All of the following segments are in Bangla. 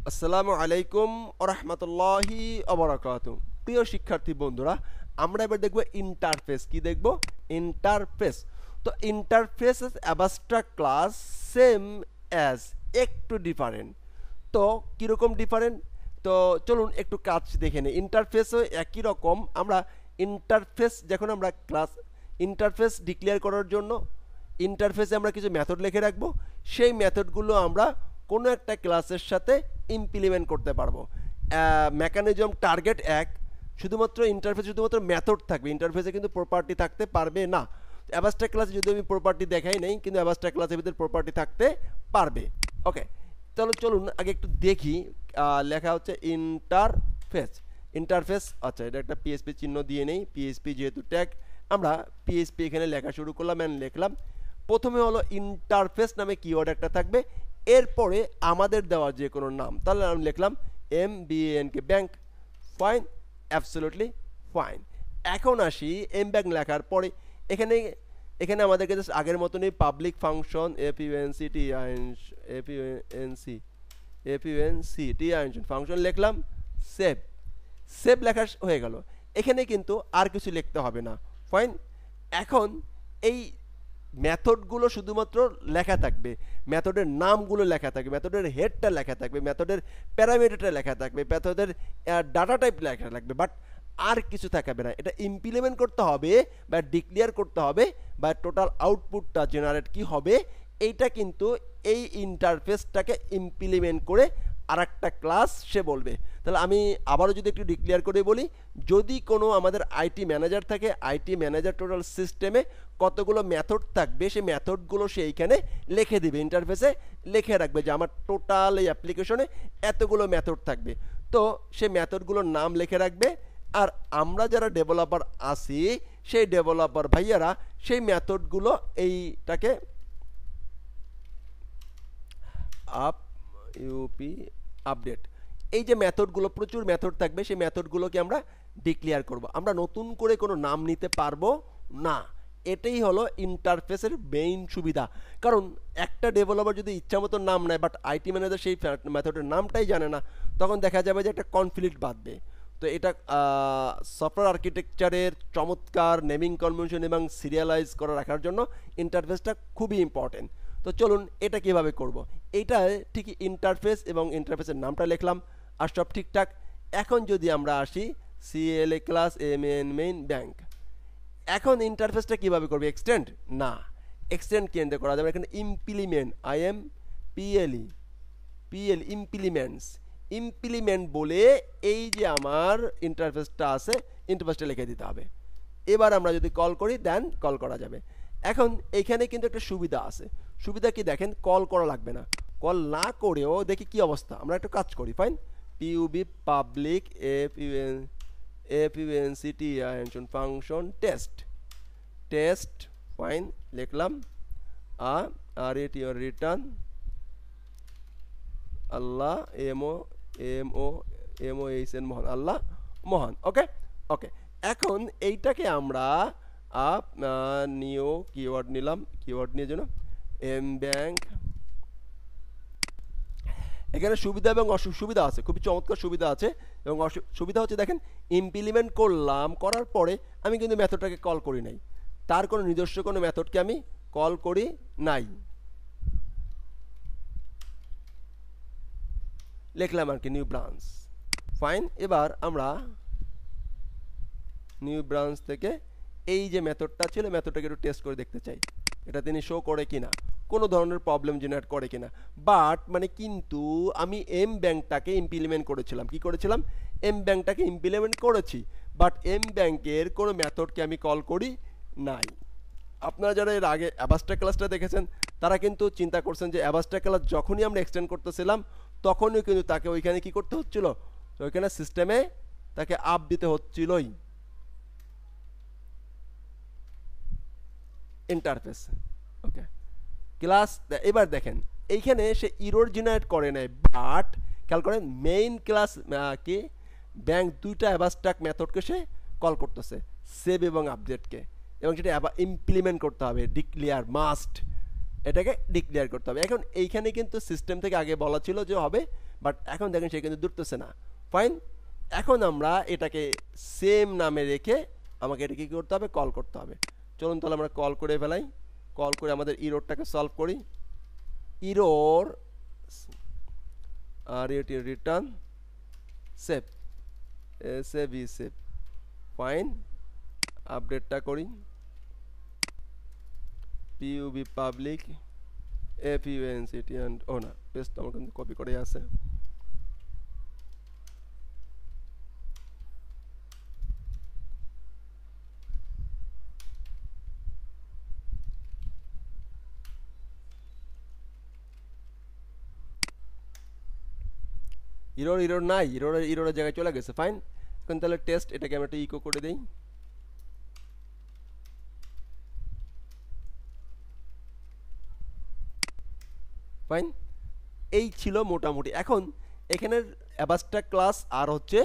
আসসালামু আলাইকুম ওয়া রাহমাতুল্লাহি ওয়া বারাকাতুহু। প্রিয় শিক্ষার্থী বন্ধুরা, আমরা এবার দেখব ইন্টারফেস। কি দেখব? ইন্টারফেস। তো interface is abstract class same as, একটু ডিফারেন্ট। তো কীরকম ডিফারেন্ট? তো চলুন একটু কাজ দেখে নিই। ইন্টারফেসও একই রকম। আমরা ইন্টারফেস যখন আমরা ক্লাস ইন্টারফেস ডিক্লেয়ার করার জন্য ইন্টারফেসে আমরা কিছু মেথড লিখে রাখবো। সেই মেথডগুলো আমরা কোনো একটা ক্লাসের সাথে ইমপ্লিমেন্ট করতে পারবো। মেকানিজম টার্গেট এক, শুধুমাত্র ইন্টারফেস শুধুমাত্র মেথড থাকবে, ইন্টারফেসে কিন্তু প্রপার্টি থাকতে পারবে না। অ্যাবাস্ট্রাক্ট ক্লাসে যদি আমি প্রপার্টি দেখাই নাই, কিন্তু অ্যাবাস্ট্রাক্ট ক্লাসের ভিতরে প্রপার্টি থাকতে পারবে। ওকে, চলুন আগে একটু দেখি। লেখা হচ্ছে ইন্টারফেস। ইন্টারফেস, আচ্ছা, এটা একটা পিএসপি চিহ্ন দিয়ে নেই। পিএসপি যেহেতু ট্যাগ, আমরা পিএসপি এখানে লেখা শুরু করলাম অ্যান্ড লিখলাম। প্রথমে হলো ইন্টারফেস নামে কিওয়ার্ড একটা থাকবে, এরপরে আমাদের দেওয়া যে কোনো নাম। তাহলে আমি লিখলাম MBANK bank. Fine, absolutely fine. এখন আসি এম ব্যাংক লেখার পরে এখানে এখানে আমাদেরকে জাস্ট আগের মতনই পাবলিক ফাংশন এপিউএনসি ফাংশন লিখলাম। সেভ সেভ লেখা হয়ে গেল। এখানে কিন্তু আর কিছু লিখতে হবে না। ফাইন। এখন এই মেথডগুলো শুধুমাত্র লেখা থাকবে, মেথডের নামগুলো লেখা থাকবে, মেথডের হেডটা লেখা থাকবে, মেথডের প্যারামিটারটা লেখা থাকবে, মেথডের ডাটা টাইপ লেখা থাকবে, বাট আর কিছু থাকবে না। এটা ইমপ্লিমেন্ট করতে হবে বা ডিক্লেয়ার করতে হবে, বা টোটাল আউটপুটটা জেনারেট কি হবে, এইটা কিন্তু এই ইন্টারফেসটাকে ইমপ্লিমেন্ট করে আর একটা ক্লাস সে বলবে। তাহলে আমি আবারও যদি একটু ডিক্লেয়ার করে বলি, যদি কোনো আমাদের আইটি ম্যানেজার থাকে, আইটি ম্যানেজার টোটাল সিস্টেমে কতগুলো মেথড থাকবে, সেই মেথডগুলো সে এইখানে লিখে দিবে, ইন্টারফেসে লিখে রাখবে যে আমার টোটাল এই অ্যাপ্লিকেশনে এতগুলো মেথড থাকবে। তো সে মেথডগুলোর নাম লিখে রাখবে, আর আমরা যারা ডেভেলপার আছি সেই ডেভেলপার ভাইয়ারা সেই মেথডগুলো এইটাকে আপডেট, এই যে মেথডগুলো, প্রচুর মেথড থাকবে, সেই মেথডগুলোকে আমরা ডিক্লেয়ার করব। আমরা নতুন করে কোনো নাম নিতে পারবো না। এটাই হলো ইন্টারফেসের মেইন সুবিধা। কারণ একটা ডেভেলপার যদি ইচ্ছামতো নাম নেয়, বাট আইটি ম্যানেজার সেই মেথডের নামটাই জানে না, তখন দেখা যাবে যে একটা কনফ্লিক্ট বাঁধবে। তো এটা সফটওয়্যার আর্কিটেকচারের চমৎকার নেমিং কনভেনশন এবং সিরিয়ালাইজ করে রাখার জন্য ইন্টারফেসটা খুবই ইম্পর্টেন্ট। তো চলুন এটা কিভাবে করব। এইটা ঠিকই ইন্টারফেস এবং ইন্টারফেসের নামটা লিখলাম, আর সব ঠিকঠাক। এখন যদি আমরা আসি CLA ক্লাস মেইন ব্যাংক, এখন ইন্টারফেসটা কিভাবে করবে? এক্সটেন্ড না, এক্সটেন্ড কেন্দ্রে করা যাবে। এখানে ইমপ্লিমেন্ট, ইমপ্লিমেন্টস, ইমপ্লিমেন্ট বলে এই যে আমার ইন্টারফেসটা আছে, ইন্টারফেসটা লিখে দিতে হবে। এবার আমরা যদি কল করি, দেন কল করা যাবে। এখন এইখানে কিন্তু একটা সুবিধা আছে। সুবিধা কি দেখেন, কল করা লাগবে না। কল না করেও দেখি কি অবস্থা। আমরা একটা কাজ করি, fine, PUB public FUNCT function test, fine, লিখলাম। আর এটি রিটার্ন আল্লাহ MOHN মোহন, আল্লাহ মোহন। ওকে ওকে, এখন এইটাকে আমরা নিউ কিওয়ার্ড নিলাম। কিওয়ার্ড নিয়ে জন্য এম ব্যাংক। এখানে সুবিধা এবং অসুবিধা আছে, খুবই চমৎকার সুবিধা আছে এবং সুবিধা হচ্ছে, দেখেন, ইমপ্লিমেন্ট করলাম, করার পরে আমি কিন্তু মেথডটাকে কল করি নাই, তার কোনো নিজস্ব কোনো মেথডকে আমি কল করি নাই, লিখলাম আর কি নিউ ব্রাঞ্চ। ফাইন। এবার আমরা নিউ ব্রাঞ্চ থেকে এই যে মেথডটা ছিল, মেথডটাকে একটু টেস্ট করে দেখতে চাই এটা তিনি শো করে কিনা, কোনো ধরনের প্রবলেম জেনারেট করে কিনা। বাট মানে কিন্তু আমি এম ব্যাংকটাকে ইমপ্লিমেন্ট করেছিলাম। কি করেছিলাম? এম ব্যাংকটাকে ইমপ্লিমেন্ট করেছি, বাট এম ব্যাংকের কোনো মেথডকে আমি কল করি নাই। আপনারা যারা এর আগে অ্যাবাস্ট্রাক্ট ক্লাসটা দেখেছেন, তারা কিন্তু চিন্তা করছেন যে অ্যাবাস্ট্রাক্ট ক্লাস যখনই আমরা এক্সটেন্ড করতেছিলাম, তখনই কিন্তু তাকে ওইখানে কি করতে হচ্ছিল, ওইখানে সিস্টেমে তাকে আপ দিতে হচ্ছিলই ইন্টারফেস। ওকে, ক্লাস। এবার দেখেন এইখানে সে ইরর জেনারেট করে নাই, বাট খেয়াল করেন মেইন ক্লাস কি ব্যাংক দুইটা অ্যাবাস্ট্রাক্ট মেথডকে সে কল করতেছে, সেভ এবং আপডেটকে, এবং সেটা ইমপ্লিমেন্ট করতে হবে, ডিক্লেয়ার মাস্ট, এটাকে ডিক্লেয়ার করতে হবে। এখন এইখানে কিন্তু সিস্টেম থেকে আগে বলা ছিল যে হবে বাট এখন দেখেন সে কিন্তু ধরতেছে না। ফাইন, এখন আমরা এটাকে সেম নামে রেখে আমাকে এটা কি করতে হবে, কল করতে হবে। চলুন তাহলে আমরা কল করে ফেলাই। কল করে আমাদের ইরোরটাকে সলভ করি। ইরোর আর এটি রিটার্ন সেভ, সেভ ই সেভ। ফাইন, আপডেটটা করি। পিইউবি পাবলিক এফইউএনসিটি অ্যান্ড ও না, পেস্ট আমার কিন্তু কপি করে আছে। ইরোর নাই, ইরোরের জায়গায় চলে গেছে। ফাইন, এখন তাহলে টেস্ট, এটাকে আমি একটা ইকো করে দেই। ফাইন, এই ছিল মোটামুটি। এখন এখানের অ্যাবাস্ট্রাক্ট ক্লাস আর হচ্ছে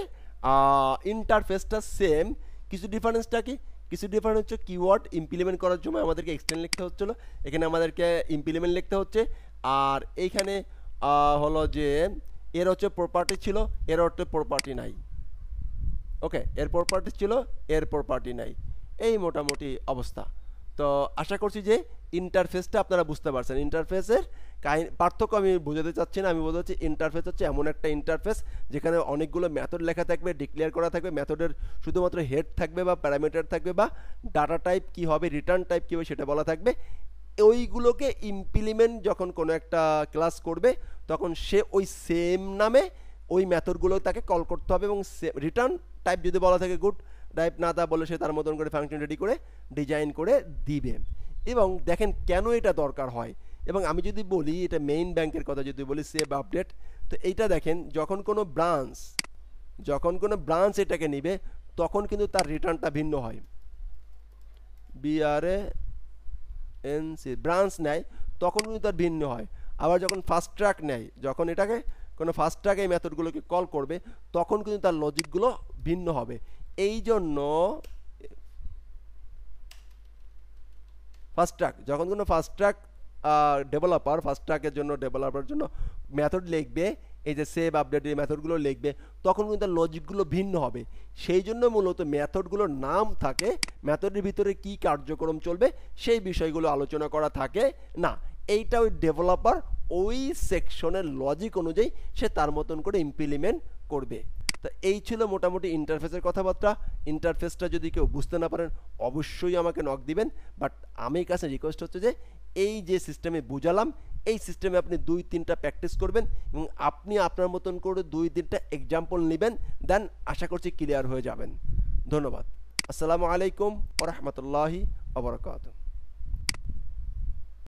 ইন্টারফেসটা সেম, কিছু ডিফারেন্সটা কি, কিছু ডিফারেন্স হচ্ছে কিওয়ার্ড ইমপ্লিমেন্ট করার জন্য আমাদেরকে এক্সটেন্ড লিখতে হচ্ছিলো, এখানে আমাদেরকে ইমপ্লিমেন্ট লিখতে হচ্ছে। আর এইখানে হলো যে এর হচ্ছে প্রপার্টি ছিল, এর হচ্ছে প্রপার্টি নাই। ওকে, এর প্রপার্টি ছিল, এর প্রপার্টি নাই। এই মোটামুটি অবস্থা। তো আশা করছি যে ইন্টারফেসটা আপনারা বুঝতে পারছেন। ইন্টারফেসের পার্থক্য আমি বোঝাতে চাচ্ছি না, আমি বোঝাচ্ছি ইন্টারফেস হচ্ছে এমন একটা ইন্টারফেস যেখানে অনেকগুলো মেথড লেখা থাকবে, ডিক্লেয়ার করা থাকবে, মেথডের শুধুমাত্র হেড থাকবে বা প্যারামিটার থাকবে বা ডাটা টাইপ কী হবে, রিটার্ন টাইপ কী হবে সেটা বলা থাকবে। ওইগুলোকে ইমপ্লিমেন্ট যখন কোনো একটা ক্লাস করবে তখন সে ওই সেম নামে ওই মেথডগুলো তাকে কল করতে হবে, এবং রিটার্ন টাইপ যদি বলা থাকে গুড টাইপ, না তা বলে সে তার মতন করে ফাংশন রেডি করে ডিজাইন করে দিবে। এবং দেখেন কেন এটা দরকার হয়। এবং আমি যদি বলি এটা মেইন ব্যাংকের কথা যদি বলি, সেভ আপডেট, তো এইটা দেখেন যখন কোনো ব্রাঞ্চ এটাকে নিবে তখন কিন্তু তার রিটার্নটা ভিন্ন হয়। BRANC ব্রাঞ্চ নেয় তখন কিন্তু তার ভিন্ন হয়। আবার যখন ফাস্ট ট্র্যাক নেয়, যখন এটাকে কোনো ফাস্ট ট্র্যাক এই মেথডগুলোকে কল করবে তখন কিন্তু তার লজিকগুলো ভিন্ন হবে। এই জন্য ফাস্ট ট্র্যাক, যখন কোনো ফাস্ট ট্র্যাক ফাস্ট ট্র্যাকের জন্য ডেভেলপারের জন্য মেথড লিখবে, এই যে সেভ আপডেট এই মেথডগুলো লিখবে, তখন কিন্তু তার লজিকগুলো ভিন্ন হবে। সেই জন্য মূলত মেথডগুলোর নাম থাকে, মেথডের ভিতরে কি কার্যক্রম চলবে সেই বিষয়গুলো আলোচনা করা থাকে না। এইটা ওই ডেভেলপার ওই সেকশনের লজিক অনুযায়ী সে তার মতন করে ইমপ্লিমেন্ট করবে। তো এই ছিল মোটামুটি ইন্টারফেসের কথাবার্তা। ইন্টারফেসটা যদি কেউ বুঝতে না পারেন অবশ্যই আমাকে নক দিবেন। বাট আমি কাছে রিকোয়েস্ট হচ্ছে যে এই যে সিস্টেমে বুঝালাম এই সিস্টেমে আপনি 2-3টা প্র্যাকটিস করবেন এবং আপনি আপনার মতন করে 2-3টা এক্সাম্পল নেবেন, দেন আশা করছি ক্লিয়ার হয়ে যাবেন। ধন্যবাদ। আসসালামু আলাইকুম ওয়া রাহমাতুল্লাহি ওয়া বারাকাতুহু।